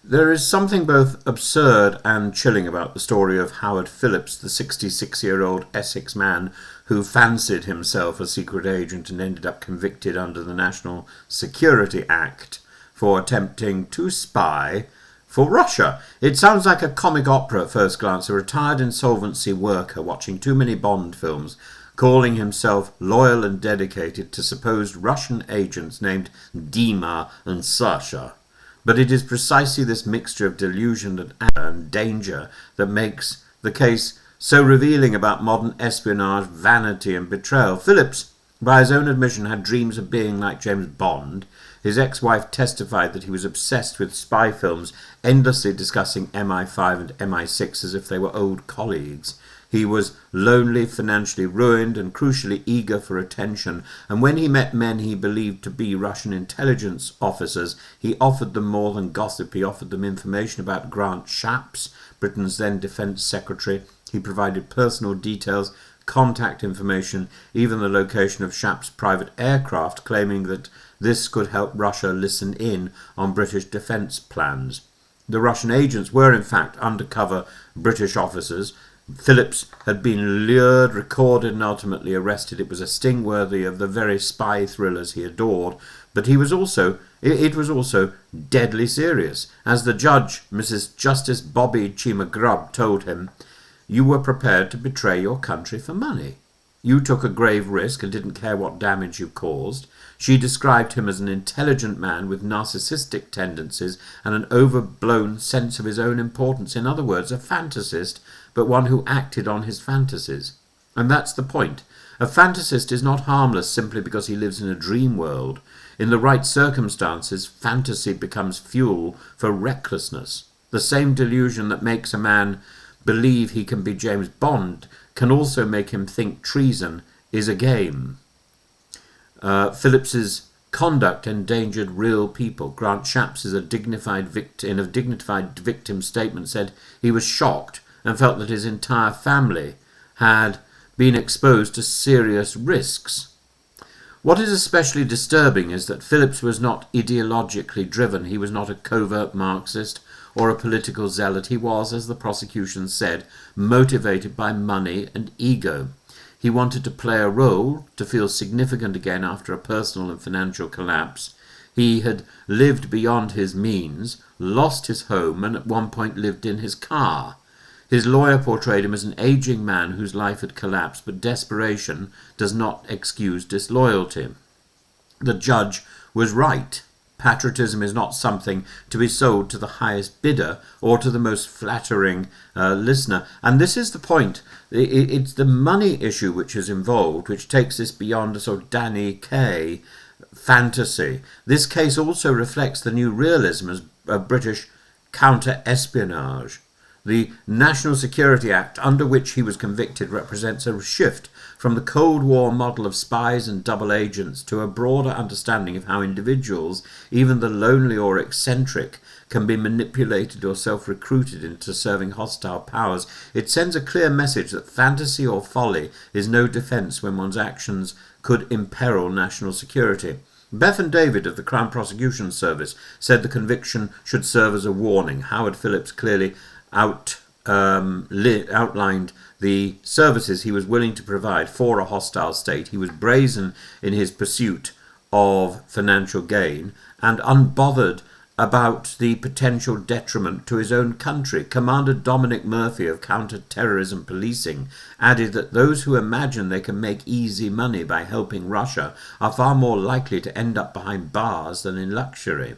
There is something both absurd and chilling about the story of Howard Phillips, the 66-year-old Essex man who fancied himself a secret agent and ended up convicted under the National Security Act for attempting to spy for Russia. It sounds like a comic opera at first glance, a retired insolvency worker watching too many Bond films, calling himself loyal and dedicated to supposed Russian agents named Dima and Sasha. But it is precisely this mixture of delusion and danger that makes the case so revealing about modern espionage, vanity and betrayal. Phillips, by his own admission, had dreams of being like James Bond. His ex-wife testified that he was obsessed with spy films, endlessly discussing MI5 and MI6 as if they were old colleagues. He was lonely, financially ruined, and crucially eager for attention, and when he met men he believed to be Russian intelligence officers, he offered them more than gossip. He offered them information about Grant Shapps, Britain's then Defence Secretary. He provided personal details, contact information, even the location of Shapps' private aircraft, claiming that this could help Russia listen in on British defence plans. The Russian agents were in fact undercover British officers. Phillips had been lured, recorded and ultimately arrested. It was a sting worthy of the very spy thrillers he adored, but it was also deadly serious. As the judge, Mrs. Justice Bobby Chima-Grubb, told him, "You were prepared to betray your country for money. You took a grave risk and didn't care what damage you caused." She described him as an intelligent man with narcissistic tendencies and an overblown sense of his own importance. In other words, a fantasist, but one who acted on his fantasies. And that's the point. A fantasist is not harmless simply because he lives in a dream world. In the right circumstances, fantasy becomes fuel for recklessness. The same delusion that makes a man believe he can be James Bond can also make him think treason is a game. Phillips's conduct endangered real people. Grant Shapps, in a dignified victim statement, said he was shocked and felt that his entire family had been exposed to serious risks. What is especially disturbing is that Phillips was not ideologically driven. He was not a covert Marxist or a political zealot. He was, as the prosecution said, motivated by money and ego. He wanted to play a role, to feel significant again after a personal and financial collapse. He had lived beyond his means, lost his home, and at one point lived in his car. His lawyer portrayed him as an aging man whose life had collapsed, but desperation does not excuse disloyalty. The judge was right. Patriotism is not something to be sold to the highest bidder or to the most flattering listener. And this is the point. It's the money issue which is involved, which takes this beyond a sort of Danny Kaye fantasy. This case also reflects the new realism of British counter-espionage. The National Security Act, under which he was convicted, represents a shift from the Cold War model of spies and double agents to a broader understanding of how individuals, even the lonely or eccentric, can be manipulated or self-recruited into serving hostile powers. It sends a clear message that fantasy or folly is no defence when one's actions could imperil national security. Bethan David of the Crown Prosecution Service said the conviction should serve as a warning. Howard Phillips clearly outlined the services he was willing to provide for a hostile state. He was brazen in his pursuit of financial gain and unbothered about the potential detriment to his own country. Commander Dominic Murphy of Counter-Terrorism Policing added that those who imagine they can make easy money by helping Russia are far more likely to end up behind bars than in luxury.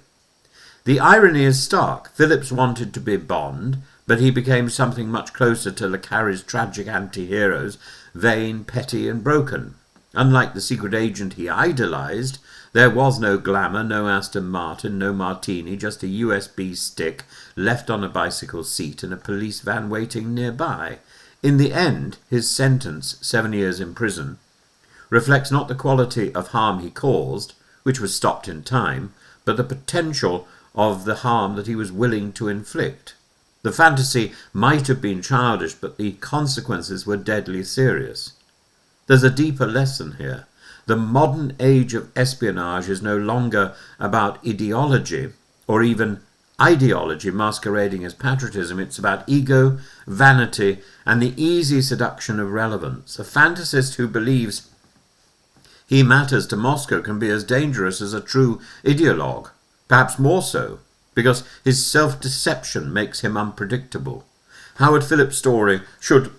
The irony is stark. Phillips wanted to be Bond, but he became something much closer to Le Carre's tragic anti-heroes, vain, petty and broken. Unlike the secret agent he idolised, there was no glamour, no Aston Martin, no martini, just a USB stick left on a bicycle seat and a police van waiting nearby. In the end, his sentence, 7 years in prison, reflects not the quality of harm he caused, which was stopped in time, but the potential of the harm that he was willing to inflict. The fantasy might have been childish, but the consequences were deadly serious. There's a deeper lesson here. The modern age of espionage is no longer about ideology or even ideology masquerading as patriotism. It's about ego, vanity, and the easy seduction of relevance. A fantasist who believes he matters to Moscow can be as dangerous as a true ideologue, perhaps more so, because his self-deception makes him unpredictable. Howard Phillips' story should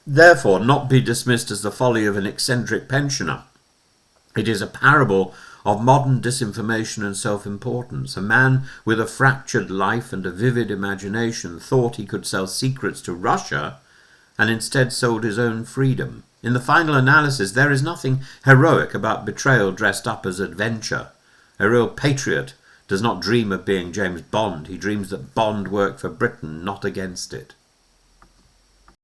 therefore not be dismissed as the folly of an eccentric pensioner. It is a parable of modern disinformation and self-importance. A man with a fractured life and a vivid imagination thought he could sell secrets to Russia and instead sold his own freedom. In the final analysis, there is nothing heroic about betrayal dressed up as adventure. A real patriot does not dream of being James Bond. He dreams that Bond worked for Britain, not against it.